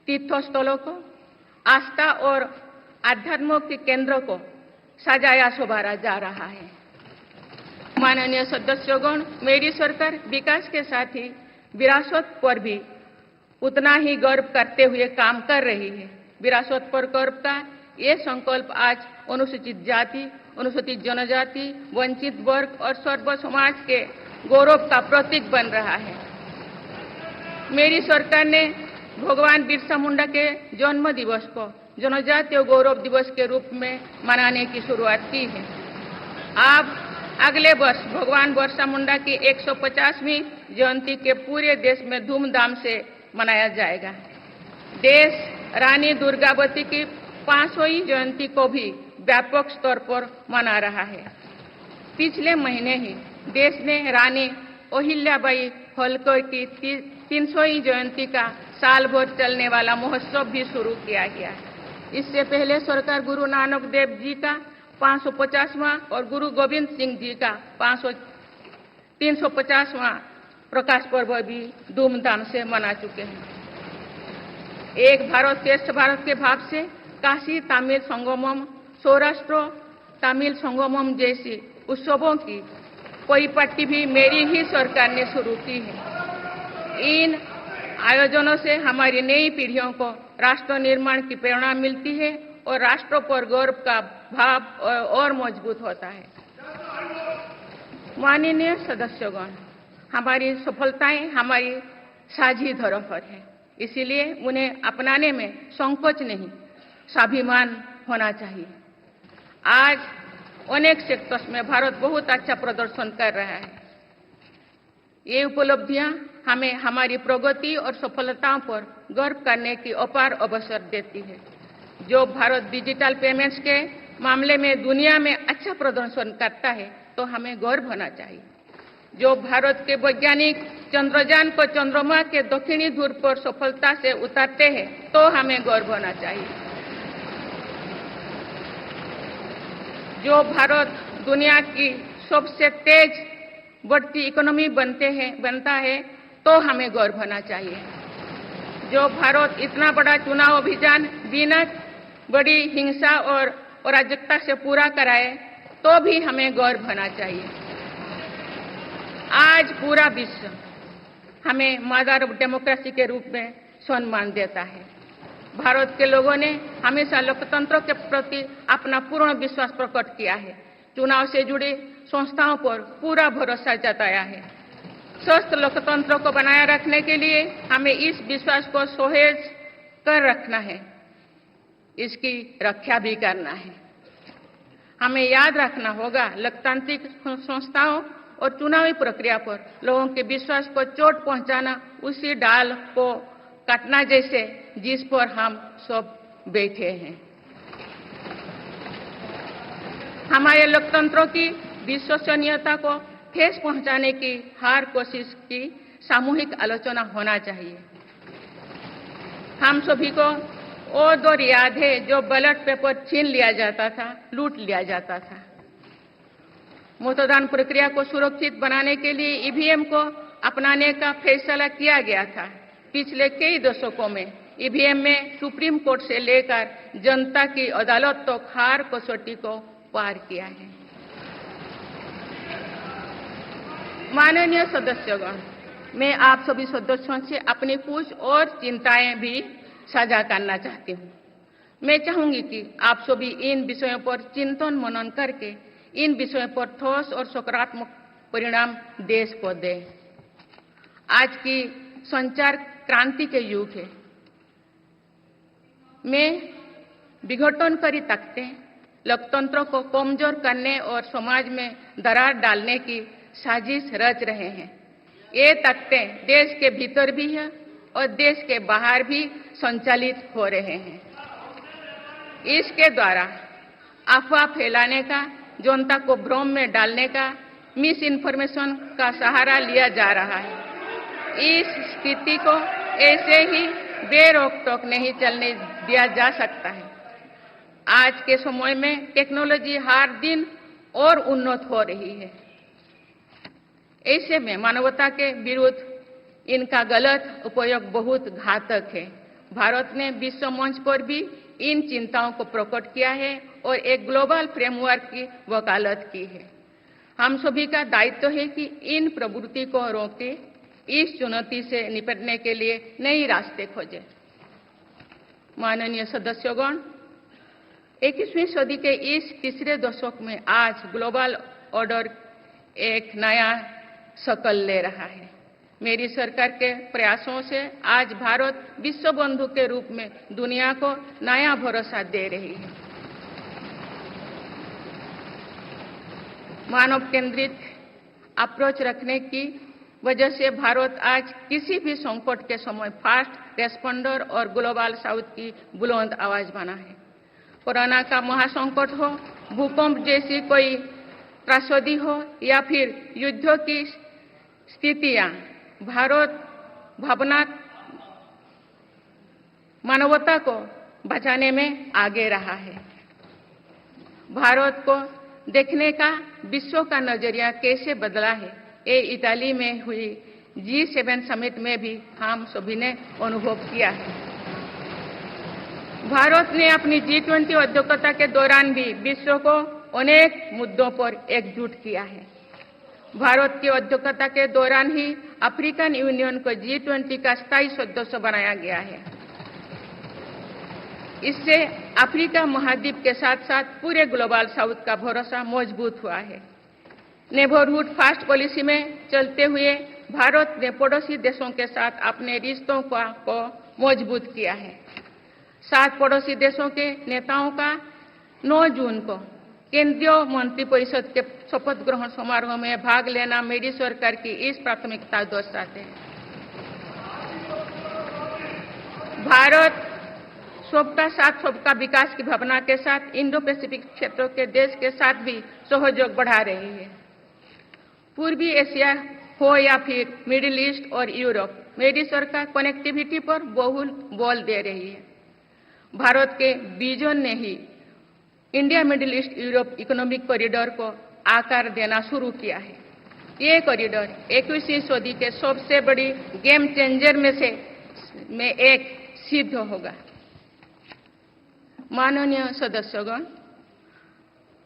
तीर्थस्थलों को आस्था और आध्यात्म के केंद्रों को सजाया संवारा जा रहा है। माननीय सदस्यगण, मेरी सरकार विकास के साथ ही विरासत पर भी उतना ही गर्व करते हुए काम कर रही है। विरासत पर गर्व का ये संकल्प आज अनुसूचित जाति, अनुसूचित जनजाति, वंचित वर्ग और सर्व समाज के गौरव का प्रतीक बन रहा है। मेरी सरकार ने भगवान बिरसा मुंडा के जन्म दिवस को जनजातीय गौरव दिवस के रूप में मनाने की शुरुआत की है। अब अगले वर्ष भगवान बिरसा मुंडा की 150वीं जयंती के पूरे देश में धूमधाम से मनाया जाएगा। देश रानी दुर्गावती की 500वीं जयंती को भी व्यापक स्तर पर मना रहा है। पिछले महीने ही देश ने रानी अहिल्याबाई होलकर की 300वीं जयंती का साल भर चलने वाला महोत्सव भी शुरू किया गया है। इससे पहले सरकार गुरु नानक देव जी का 550वां और गुरु गोविंद सिंह जी का 350वां प्रकाश पर्व भी धूमधाम से मना चुके हैं। एक भारत श्रेष्ठ भारत के भाव से काशी तमिल संगमम, सौराष्ट्र तमिल संगमम जैसी उत्सवों की परिपाटी भी मेरी ही सरकार ने शुरू की है। इन आयोजनों से हमारी नई पीढ़ियों को राष्ट्र निर्माण की प्रेरणा मिलती है और राष्ट्र पर गौरव का भाव और मजबूत होता है। माननीय सदस्यगण, हमारी सफलताएं हमारी साझी धरोहर है, इसीलिए उन्हें अपनाने में संकोच नहीं, स्वाभिमान होना चाहिए। आज अनेक सेक्टर्स में भारत बहुत अच्छा प्रदर्शन कर रहा है। ये उपलब्धियां हमें हमारी प्रगति और सफलताओं पर गर्व करने की अपार अवसर देती है। जो भारत डिजिटल पेमेंट्स के मामले में दुनिया में अच्छा प्रदर्शन करता है, तो हमें गर्व होना चाहिए। जो भारत के वैज्ञानिक चंद्रयान को चंद्रमा के दक्षिणी ध्रुव पर सफलता से उतारते हैं तो हमें गर्व होना चाहिए। जो भारत दुनिया की सबसे तेज बढ़ती इकोनॉमी बनता है तो हमें गर्व होना चाहिए। जो भारत इतना बड़ा चुनाव अभियान बिना बड़ी हिंसा और अराजकता से पूरा कराए तो भी हमें गर्व होना चाहिए। आज पूरा विश्व हमें मदर ऑफ डेमोक्रेसी के रूप में सम्मान देता है। भारत के लोगों ने हमेशा लोकतंत्र के प्रति अपना पूर्ण विश्वास प्रकट किया है। चुनाव से जुड़ी संस्थाओं पर पूरा भरोसा जताया है। स्वस्थ लोकतंत्र को बनाए रखने के लिए हमें इस विश्वास को सुसह्य कर रखना है, इसकी रक्षा भी करना है। हमें याद रखना होगा, लोकतांत्रिक संस्थाओं और चुनावी प्रक्रिया पर लोगों के विश्वास को चोट पहुंचाना उसी डाल को काटना जैसे जिस पर हम सब बैठे हैं। हमारे लोकतंत्रों की विश्वसनीयता को ठेस पहुंचाने की हर कोशिश की सामूहिक आलोचना होना चाहिए। हम सभी को वो दौर याद है जो बैलेट पेपर छीन लिया जाता था, लूट लिया जाता था। मतदान प्रक्रिया को सुरक्षित बनाने के लिए ईवीएम को अपनाने का फैसला किया गया था। पिछले कई दशकों में ईवीएम में सुप्रीम कोर्ट से लेकर जनता की अदालत तक हर कसौटी को पार किया है। माननीय सदस्यगण, मैं आप सभी सदस्यों से अपनी कुछ और चिंताएं भी साझा करना चाहती हूँ। मैं चाहूंगी कि आप सभी इन विषयों पर चिंतन मनन करके इन विषयों पर ठोस और सकारात्मक परिणाम देश को दें। आज की संचार क्रांति के युग है में विघटनकारी ताकतें लोकतंत्र को कमजोर करने और समाज में दरार डालने की साजिश रच रहे हैं। ये ताकतें देश के भीतर भी है और देश के बाहर भी संचालित हो रहे हैं। इसके द्वारा अफवाह फैलाने का, जनता को भ्रम में डालने का, मिस इन्फॉर्मेशन का सहारा लिया जा रहा है। इस स्थिति को ऐसे ही बेरोक-टोक नहीं चलने दिया जा सकता है। आज के समय में टेक्नोलॉजी हर दिन और उन्नत हो रही है। ऐसे में मानवता के विरुद्ध इनका गलत उपयोग बहुत घातक है। भारत ने विश्व मंच पर भी इन चिंताओं को प्रकट किया है और एक ग्लोबल फ्रेमवर्क की वकालत की है। हम सभी का दायित्व है कि इन प्रवृत्ति को रोके, इस चुनौती से निपटने के लिए नए रास्ते खोजें। माननीय सदस्यगण, 21वीं सदी के इस तीसरे दशक में आज ग्लोबल ऑर्डर एक नया शक्ल ले रहा है। मेरी सरकार के प्रयासों से आज भारत विश्व बंधु के रूप में दुनिया को नया भरोसा दे रही है। मानव केंद्रित अप्रोच रखने की वजह से भारत आज किसी भी संकट के समय फास्ट रेस्पॉन्डर और ग्लोबल साउथ की बुलंद आवाज बना है। कोरोना का महासंकट हो, भूकंप जैसी कोई त्रासदी हो या फिर युद्धों की स्थितियां, भारत मानवता को बचाने में आगे रहा है। भारत को देखने का विश्व का नजरिया कैसे बदला है, ये इटली में हुई G7 समिट में भी हम सभी ने अनुभव किया है। भारत ने अपनी G20 अध्यक्षता के दौरान भी विश्व को अनेक मुद्दों पर एकजुट किया है। भारत की अध्यक्षता के दौरान ही अफ्रीकन यूनियन को G20 का स्थायी सदस्य बनाया गया है। इससे अफ्रीका महाद्वीप के साथ साथ पूरे ग्लोबल साउथ का भरोसा मजबूत हुआ है। नेबरहुड फास्ट पॉलिसी में चलते हुए भारत ने पड़ोसी देशों के साथ अपने रिश्तों को मजबूत किया है। 7 पड़ोसी देशों के नेताओं का 9 जून को केंद्रीय मंत्रिपरिषद के शपथ ग्रहण समारोह में भाग लेना मेरी सरकार की इस प्राथमिकता दर्शाते हैं। भारत सबका साथ सबका विकास की भावना के साथ इंडो पैसिफिक क्षेत्र के देश के साथ भी सहयोग बढ़ा रही है। पूर्वी एशिया हो या फिर मिडिल ईस्ट और यूरोप, मेरी सरकार कनेक्टिविटी पर बहुल बल दे रही है। भारत के विजन ने ही India Middle East Europe economic corridor को आकार देना शुरू किया है। ये कॉरिडोर 21वीं सदी के सबसे बड़ी गेम चेंजर में एक सिद्ध होगा। माननीय सदस्यगण,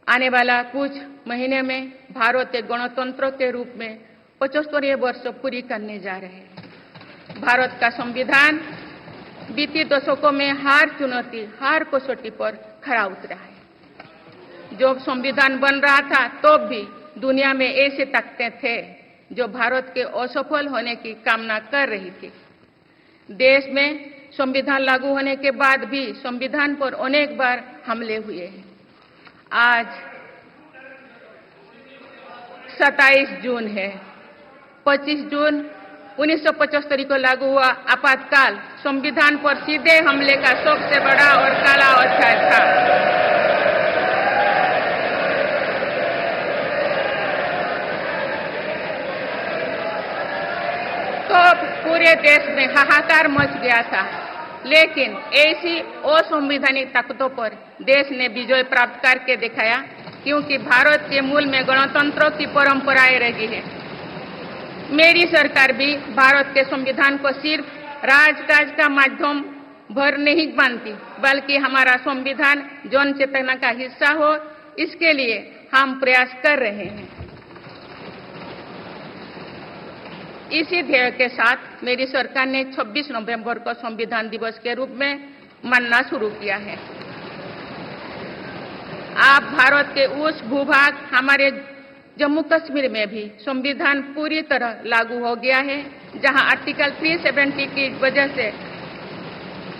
आने वाला कुछ महीने में भारत एक गणतंत्र के रूप में 75वें वर्ष पूरी करने जा रहे हैं। भारत का संविधान बीते दशकों में हर कसौटी पर खरा उतरा है। जब संविधान बन रहा था तो भी दुनिया में ऐसे ताकतें थे जो भारत के असफल होने की कामना कर रही थी। देश में संविधान लागू होने के बाद भी संविधान पर अनेक बार हमले हुए हैं। आज 27 जून है। 25 जून 1975 को लागू हुआ आपातकाल संविधान पर सीधे हमले का सबसे बड़ा और काला अध्याय था। तो पूरे देश में हाहाकार मच गया था, लेकिन ऐसी असंवैधानिक ताकतों पर देश ने विजय प्राप्त करके दिखाया, क्योंकि भारत के मूल में गणतंत्र की परंपराएं रही है। मेरी सरकार भी भारत के संविधान को सिर्फ राजकाज का माध्यम भर नहीं मानती, बल्कि हमारा संविधान जन चेतना का हिस्सा हो, इसके लिए हम प्रयास कर रहे हैं। इसी ध्येय के साथ मेरी सरकार ने 26 नवंबर को संविधान दिवस के रूप में मनाना शुरू किया है। आप भारत के उस भूभाग हमारे जम्मू कश्मीर में भी संविधान पूरी तरह लागू हो गया है, जहां आर्टिकल 370 की वजह से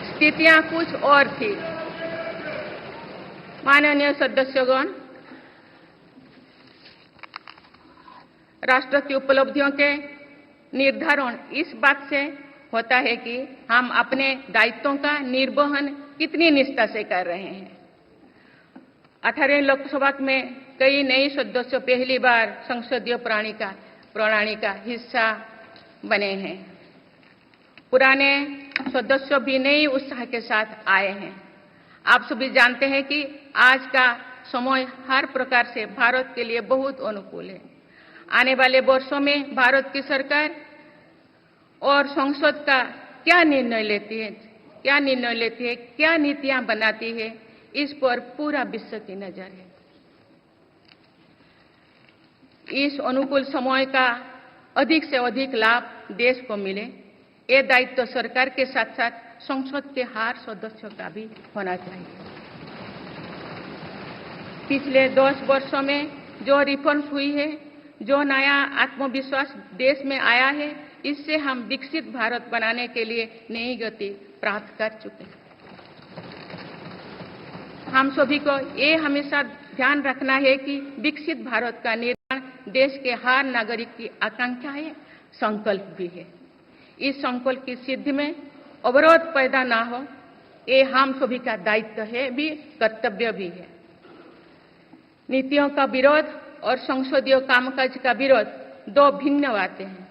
स्थितियां कुछ और थी। माननीय सदस्यगण, राष्ट्र की उपलब्धियों के निर्धारण इस बात से होता है कि हम अपने दायित्वों का निर्वहन कितनी निष्ठा से कर रहे हैं। 18 लोकसभा में कई नए सदस्य पहली बार संसदीय प्रणाली का हिस्सा बने हैं। पुराने सदस्य भी नई उत्साह के साथ आए हैं। आप सभी जानते हैं कि आज का समय हर प्रकार से भारत के लिए बहुत अनुकूल है। आने वाले वर्षों में भारत की सरकार और संसद का क्या निर्णय लेती है, क्या नीतियां बनाती है, इस पर पूरा विश्व की नजर है। इस अनुकूल समय का अधिक से अधिक लाभ देश को मिले, ये दायित्व सरकार के साथ साथ संसद के हर सदस्य का भी होना चाहिए। पिछले 10 वर्षों में जो रिफॉर्म्स हुई है, जो नया आत्मविश्वास देश में आया है, इससे हम विकसित भारत बनाने के लिए नई गति प्राप्त कर चुके हैं। हम सभी को ये हमेशा ध्यान रखना है कि विकसित भारत का निर्माण देश के हर नागरिक की आकांक्षा है, संकल्प भी है। इस संकल्प की सिद्धि में अवरोध पैदा ना हो, ये हम सभी का दायित्व है भी, कर्तव्य भी है। नीतियों का विरोध और संसदीय कामकाज का विरोध दो भिन्न बातें हैं।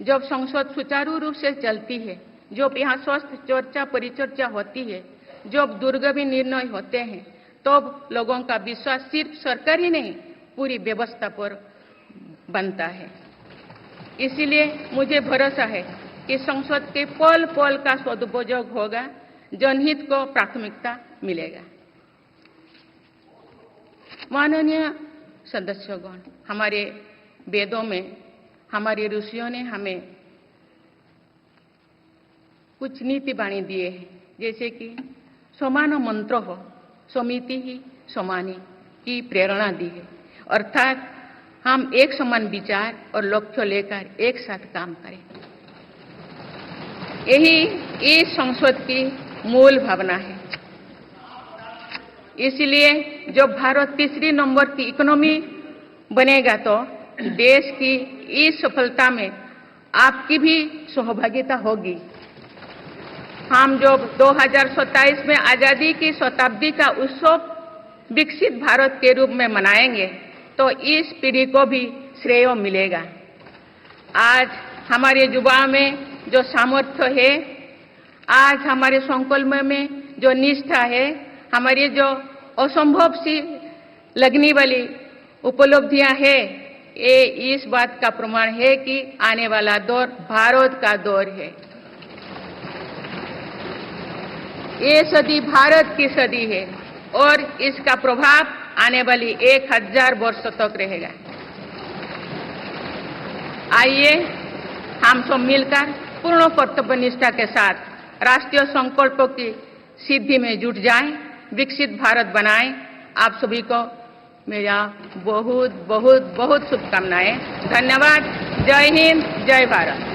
जब संसद सुचारू रूप से चलती है, जब यहाँ स्वस्थ चर्चा परिचर्चा होती है, जब दूरगामी निर्णय होते हैं, तब लोगों का विश्वास सिर्फ सरकार ही नहीं, पूरी व्यवस्था पर बनता है। इसीलिए मुझे भरोसा है कि संसद के पल पल का सदुपयोग होगा, जनहित को प्राथमिकता मिलेगा। माननीय सदस्यगण, हमारे वेदों में हमारे ऋषियों ने हमें कुछ नीति वाणी दिए हैं, जैसे कि समान मंत्र हो समिति ही समानी की प्रेरणा दी है। अर्थात हम एक समान विचार और लक्ष्य लेकर एक साथ काम करें। यही इस संसद की मूल भावना है। इसलिए जब भारत तीसरी नंबर की इकोनॉमी बनेगा, तो देश की इस सफलता में आपकी भी सहभागिता होगी। हम जब 2027 में आजादी की शताब्दी का उत्सव विकसित भारत के रूप में मनाएंगे, तो इस पीढ़ी को भी श्रेय मिलेगा। आज हमारे युवाओं में जो सामर्थ्य है, आज हमारे संकल्प में जो निष्ठा है, हमारी जो असंभव सी लगने वाली उपलब्धियां हैं, ये इस बात का प्रमाण है कि आने वाला दौर भारत का दौर है। ये सदी भारत की सदी है और इसका प्रभाव आने वाली 1000 वर्षों तक रहेगा। आइए हम सब मिलकर पूर्ण कर्तव्यनिष्ठा के साथ राष्ट्रीय संकल्पों की सिद्धि में जुट जाएं, विकसित भारत बनाएं। आप सभी को मेरा बहुत बहुत बहुत शुभकामनाएं। धन्यवाद। जय हिंद, जय भारत।